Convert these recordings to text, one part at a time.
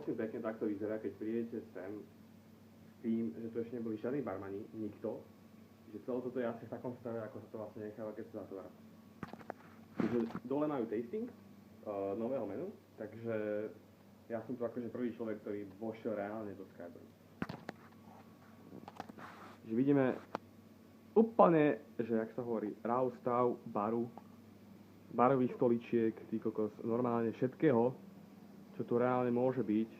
prosím pekne, takto vyzerá, keď prídete sem s tým, že tu ešte neboli žiadni barmani, nikto, že celé toto je asi v takom stave, ako sa to vlastne necháva, keď sa zatvára. Takže dole majú tasting nového menu, takže ja som tu akože prvý človek, ktorý vošiel reálne do Skyburn. Že vidíme úplne, že jak sa hovorí, raw stav baru, barových stoličiek, ty kokos, normálne všetkého, čo tu reálne môže byť.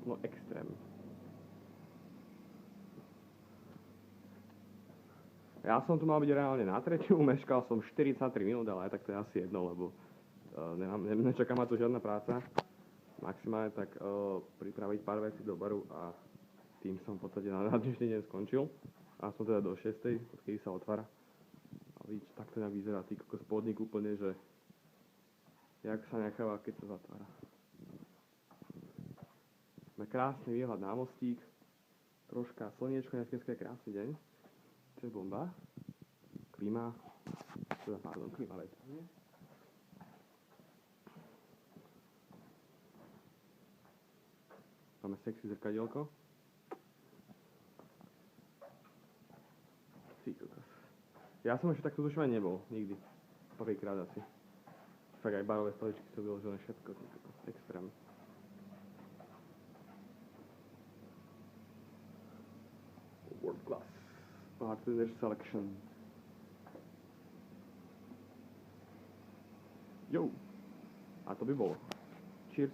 No extrém. Ja som tu mal byť reálne na tretiu, meškal som 43 minút, ale aj tak to je asi jedno, lebo nečaká ma tu žiadna práca. Maximálne tak pripraviť pár vecí do baru a tým som v podstate na dnešný deň skončil. A som teda do 6, odkedy sa otvára. A vidíte, takto nejak vyzerá tý kokos podnik úplne, že jak sa necháva, keď sa zatvára. Máme krásny výhľad na mostík, troška slniečko, dneska je krásny deň. To je bomba. Klíma, klíma letánie. Máme sexy zrkadielko. Ja som ešte takto tuším aj nebol, nikdy. Prvýkrát asi. Fakt aj barové stoličky sú vyložené všetko, extrém. World class. Bartender selection. Jo. A to by bolo. Cheers.